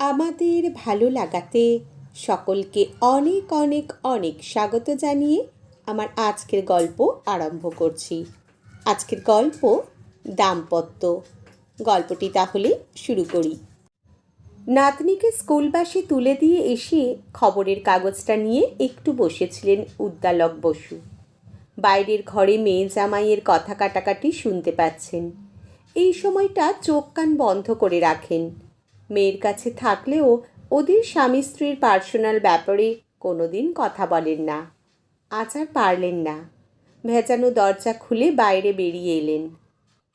আমাদের ভালো লাগাতে সকলকে অনেক অনেক অনেক স্বাগত জানিয়ে আমার আজকের গল্প আরম্ভ করছি। আজকের গল্প দাম্পত্য। গল্পটি তাহলে শুরু করি। নাতনিকে স্কুল বাসে তুলে দিয়ে এসে খবরের কাগজটা নিয়ে একটু বসেছিলেন উদ্দালক বসু। বাইরের ঘরে মেয়ে জামাইয়ের কথা কাটাকাটি শুনতে পাচ্ছেন। এই সময়টা চোখ কান বন্ধ করে রাখেন। মেয়ের কাছে থাকলেও ওদের স্বামী স্ত্রীর পার্সোনাল ব্যাপারে কোনো দিন কথা বলেন না। আজ আর পারলেন না। ভেজানো দরজা খুলে বাইরে বেরিয়ে এলেন।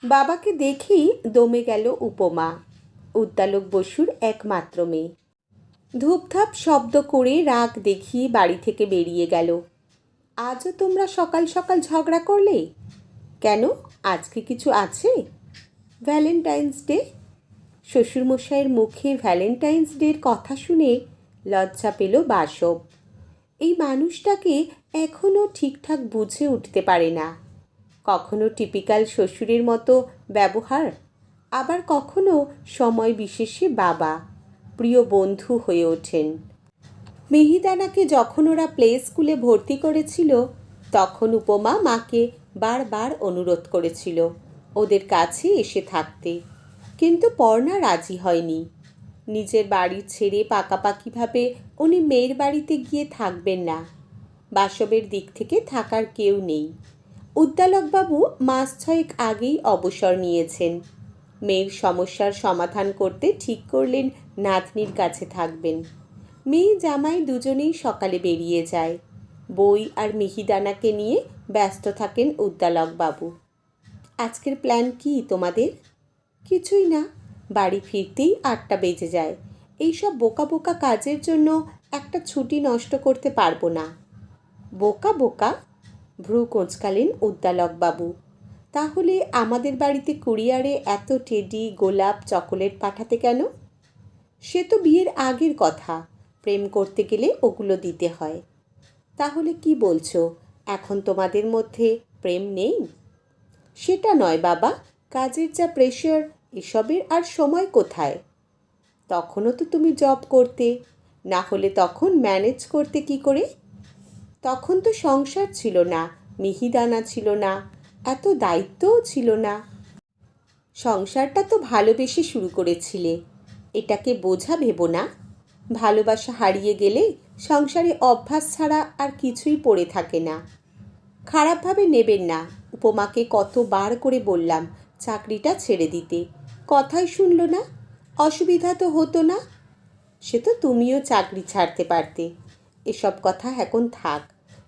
বাবাকে দেখেই দমে গেল উপমা, উদ্দালক বসুর একমাত্র মেয়ে। ধূপধাপ শব্দ করে রাগ দেখিয়ে বাড়ি থেকে বেরিয়ে গেল। আজও তোমরা সকাল সকাল ঝগড়া করলে কেন? আজকে কিছু আছে? Valentine's day. শ্বশুরমশাইয়ের মুখে ভ্যালেন্টাইন্স ডের কথা শুনে লজ্জা পেল বাসব। এই মানুষটাকে এখনও ঠিকঠাক বুঝে উঠতে পারে না। কখনো টিপিক্যাল শ্বশুরের মতো ব্যবহার, আবার কখনো সময় বিশেষে বাবা, প্রিয় বন্ধু হয়ে ওঠেন। মিহিদানাকে যখন ওরা প্লে স্কুলে ভর্তি করেছিল তখন উপমা মাকে বারবার অনুরোধ করেছিল ওদের কাছে এসে থাকতে, কিন্তু পর্ণা রাজি হয়নি। নিজের বাড়ি ছেড়ে পাকাপাকিভাবে উনি মেয়ের বাড়িতে গিয়ে থাকবেন না। বাসবের দিক থেকে থাকার কেউ নেই। উদ্দালকবাবু মাস 6 আগেই অবসর নিয়েছেন। মেয়ের সমস্যার সমাধান করতে ঠিক করলেন নাতনির কাছে থাকবেন। মেয়ে জামাই দুজনেই সকালে বেরিয়ে যায়। বই আর মিহিদানাকে নিয়ে ব্যস্ত থাকেন উদ্দালকবাবু। আজকের প্ল্যান কি তোমাদের? কিছুই না, বাড়ি ফিরতেই 8টা বেজে যায়। এইসব বোকা বোকা কাজের জন্য একটা ছুটি নষ্ট করতে পারবো না। বোকা বোকা? ভ্রু কোঁচকালেন উদ্দালকবাবু। তাহলে আমাদের বাড়িতে কুরিয়ারে এত টেডি, গোলাপ, চকোলেট পাঠাতে কেন? সে তো বিয়ের আগের কথা। প্রেম করতে গেলে ওগুলো দিতে হয়। তাহলে কি বলছো, এখন তোমাদের মধ্যে প্রেম নেই? সেটা নয় বাবা, কাজের যা প্রেশার, এসবের আর সময় কোথায়? তখনও তো তুমি জব করতে, না হলে তখন ম্যানেজ করতে কি করে? তখন তো সংসার ছিল না, মিহিদানা ছিল না, এত দায়িত্বও ছিল না। সংসারটা তো ভালোবেসে শুরু করেছিলে, এটাকে বোঝা ভেবো না। ভালোবাসা হারিয়ে গেলে সংসারে অভ্যাস ছাড়া আর কিছুই পড়ে থাকে না। খারাপভাবে নেবেন না। উপমাকে কতবার করে বললাম চাকরিটা ছেড়ে দিতে, কথাই শুনল না। অসুবিধা তো হতো না। সে তো তুমিও চাকরি ছাড়তে পারতে। এসব কথা এখন থাক,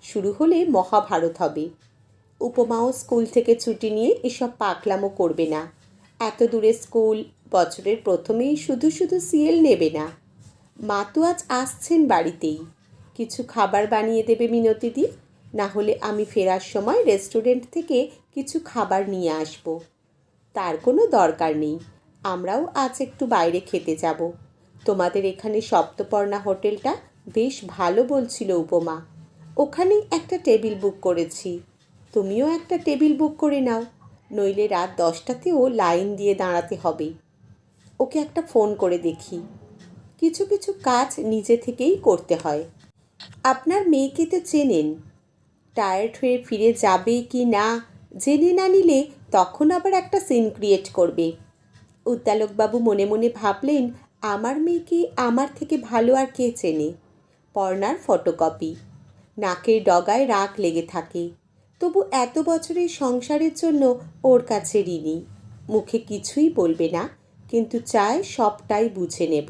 শুরু হলে মহাভারত হবে। উপমাও স্কুল থেকে ছুটি নিয়ে এসব পাকলামো করবে না। এত দূরে স্কুল, বছরের প্রথমেই শুধু শুধু সিএল নেবে না। মা তো আজ আসছেন বাড়িতেই, কিছু খাবার বানিয়ে দেবে মিনতিদি, না হলে আমি ফেরার সময় রেস্টুরেন্ট থেকে কিছু খাবার নিয়ে আসব। তার কোনো দরকার নেই, আমরাও আজ একটু বাইরে খেতে যাব। তোমাদের এখানে সপ্তপর্ণা হোটেলটা বেশ ভালো বলছিল উপমা, ওখানেই একটা টেবিল বুক করেছি। তুমিও একটা টেবিল বুক করে নাও, নইলে রাত 10টাতেও লাইন দিয়ে দাঁড়াতে হবে। ওকে একটা ফোন করে দেখি। কিছু কিছু কাজ নিজে থেকেই করতে হয়। আপনার মেয়েকে তো চেনেন, টায়ার্ড হয়ে ফিরে যাবে কি না জেনে না নিলে তখন আবার একটা সিন ক্রিয়েট করবে। উদ্দালকবাবু মনে মনে ভাবলেন, আমার মেয়েকে আমার থেকে ভালো আর কে চেনে? পর্ণার ফটোকপি। নাকের ডগায় রাগ লেগে থাকে, তবু এত বছরের সংসারের জন্য ওর কাছে ঋণী। মুখে কিছুই বলবে না, কিন্তু চায় সবটাই বুঝে নেব।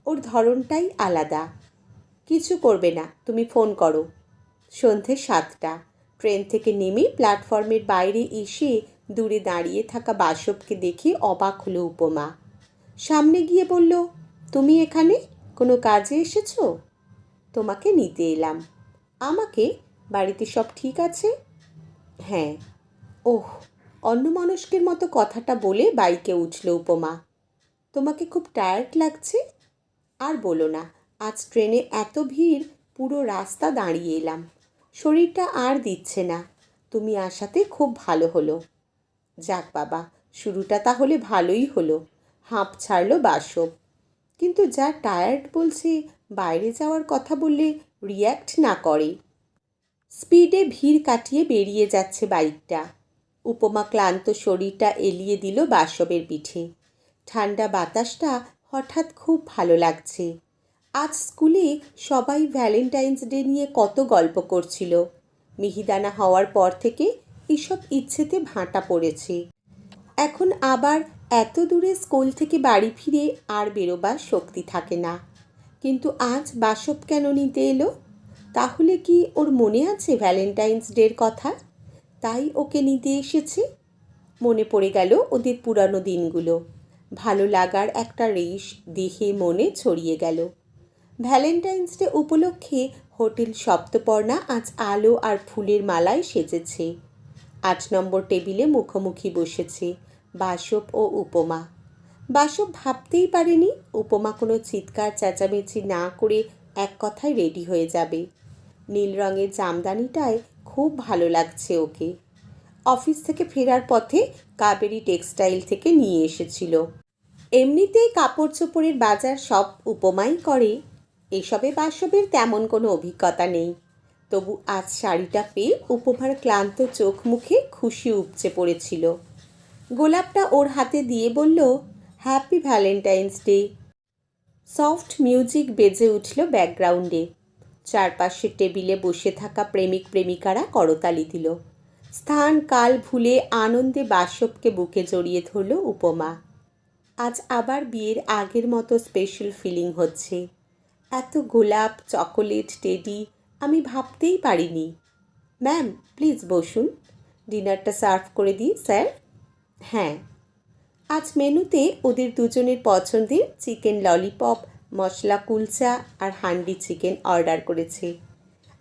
ওর ধরনটাই আলাদা। কিছু করবে না, তুমি ফোন করো। সন্ধে 7টা। ট্রেন থেকে নেমে প্ল্যাটফর্মের বাইরে এসে দূরে দাঁড়িয়ে থাকা বাসবকে দেখে অবাক হলো উপমা। সামনে গিয়ে বলল, তুমি এখানে কোনো কাজে এসেছো? তোমাকে নিতে এলাম। আমাকে? বাড়িতে সব ঠিক আছে? হ্যাঁ। ওহ, অন্যমনস্কের মতো কথাটা বলে বাইকে উঠল উপমা। তোমাকে খুব টায়ার্ড লাগছে? আর বলো না, আজ ট্রেনে এত ভিড়, পুরো রাস্তা দাঁড়িয়ে এলাম। শরীরটা আর দিচ্ছে না। তুমি আসাতে খুব ভালো হলো। যাক বাবা, শুরুটা তাহলে ভালোই হলো, হাঁপ ছাড়ল বাসব। কিন্তু যা টায়ার্ড বলছে বাইরে যাওয়ার কথা বললে রিয়্যাক্ট না করে। স্পিডে ভিড় কাটিয়ে বেরিয়ে যাচ্ছে বাইকটা। উপমা ক্লান্ত শরীরটা এলিয়ে দিল বাসবের পিঠে। ঠান্ডা বাতাসটা হঠাৎ খুব ভালো লাগছে। আজ স্কুলে সবাই ভ্যালেন্টাইন্স ডে নিয়ে কত গল্প করছিল। মিহিদানা হওয়ার পর থেকে এসব ইচ্ছেতে ভাঁটা পড়েছে। এখন আবার এত দূরে স্কুল থেকে বাড়ি ফিরে আর বেরোবার শক্তি থাকে না। কিন্তু আজ বাসব কেন নিতে এলো? তাহলে কি ওর মনে আছে ভ্যালেন্টাইন্স ডের কথা? তাই ওকে নিতে এসেছে। মনে পড়ে গেল ওদের পুরানো দিনগুলো। ভালো লাগার একটা রেশ দেহে মনে ছড়িয়ে গেল। ভ্যালেন্টাইন্স ডে উপলক্ষে হোটেল সপ্তপর্ণা আজ আলো আর ফুলের মালায় সেজেছে। ৮ নম্বর টেবিলে মুখোমুখি বসেছে বাসব ও উপমা। বাসব ভাবতেই পারেনি উপমা কোনো চিৎকার চেঁচামেচি না করে এক কথায় রেডি হয়ে যাবে। নীল রঙের জামদানিটায় খুব ভালো লাগছে ওকে। অফিস থেকে ফেরার পথে কাবেরী টেক্সটাইল থেকে নিয়ে এসেছিল। এমনিতেই কাপড় চোপড়ের বাজার সব উপমাই করে। এসবে বাসবের তেমন কোনো অভিজ্ঞতা নেই। তবু আজ শাড়িটা পেয়ে উপমার ক্লান্ত চোখ মুখে খুশি উপচে পড়েছিল। গোলাপটা ওর হাতে দিয়ে বলল, happy Valentine's day. Soft music বেজে উঠল ব্যাকগ্রাউন্ডে। চারপাশের টেবিলে বসে থাকা প্রেমিক প্রেমিকারা করতালি দিল। স্থান কাল ভুলে আনন্দে বাসবকে বুকে জড়িয়ে ধরল উপমা। আজ আবার বিয়ের আগের মতো স্পেশাল ফিলিং হচ্ছে। এত গোলাপ, চকোলেট, টেডি আমি ভাবতেই পারিনি। ম্যাম প্লিজ বসুন, ডিনারটা সার্ভ করে দিই স্যার। হ্যাঁ। আজ মেনুতে ওদের দুজনের পছন্দের চিকেন ললিপপ, মশলা কুলচা আর হান্ডি চিকেন অর্ডার করেছে।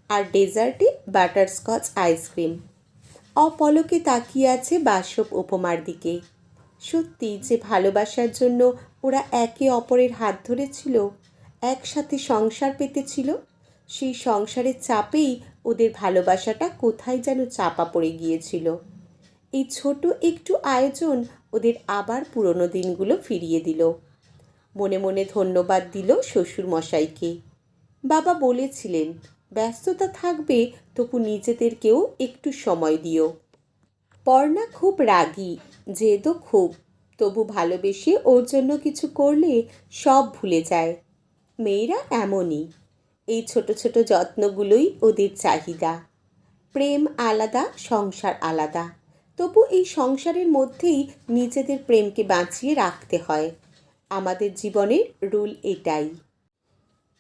আর ডেজার্টে বাটারস্কচ আইসক্রিম। অপলকে তাকিয়ে আছে বাসব উপমার দিকে। সত্যি যে ভালোবাসার জন্য ওরা একে অপরের হাত ধরেছিল, একসাথে সংসার পেতেছিল, সেই সংসারের চাপেই ওদের ভালোবাসাটা কোথায় যেন চাপা পড়ে গিয়েছিল। এই ছোট একটু আয়োজন ওদের আবার পুরনো দিনগুলো ফিরিয়ে দিল। মনে মনে ধন্যবাদ দিল শ্বশুর মশাইকে। বাবা বলেছিলেন ব্যস্ততা থাকবে তবু নিজেদেরকেও একটু সময় দিও। পর্ণা খুব রাগী, জেদও খুব, তবু ভালোবেসে ওর জন্য কিছু করলে সব ভুলে যায়। মেয়েরা এমনই। এই ছোট ছোট যত্নগুলোই ওদের চাহিদা। প্রেম আলাদা, সংসার আলাদা, তবু এই সংসারের মধ্যেই নিজেদের প্রেমকে বাঁচিয়ে রাখতে হয়। আমাদের জীবনের রুল এটাই।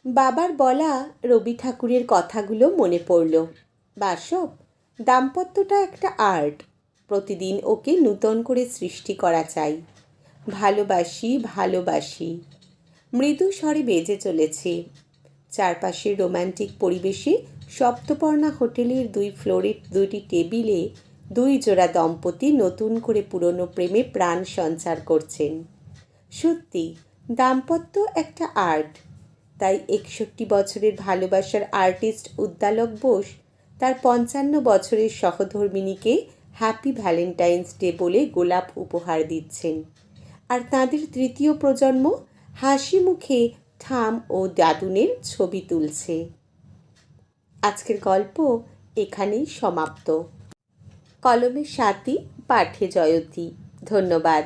বাবার বলা রবি ঠাকুরের কথাগুলো মনে পড়ল। বাসব, দাম্পত্যটা একটা আর্ট। প্রতিদিন ওকে নূতন করে সৃষ্টি করা চাই। ভালোবাসি ভালোবাসি মৃদু স্বরে বেজে চলেছে। চারপাশে রোম্যান্টিক পরিবেশে সপ্তপর্ণা হোটেলের 2 ফ্লোরের 2টি টেবিলে 2 জোড়া দম্পতি নতুন করে পুরনো প্রেমে প্রাণ সঞ্চার করছেন। সত্যি দাম্পত্য একটা আর্ট। তাই 61 বছরের ভালোবাসার আর্টিস্ট উদ্দালক বোস তার 55 বছরের সহধর্মিণীকে হ্যাপি ভ্যালেন্টাইন্স ডে বলে গোলাপ উপহার দিচ্ছেন। আর তাঁদের তৃতীয় প্রজন্ম হাসি মুখে ঠাম ও দাদুনের ছবি তুলছে। আজকের গল্প এখানেই সমাপ্ত। কলমে স্বাতী, পাঠে জয়তী। ধন্যবাদ।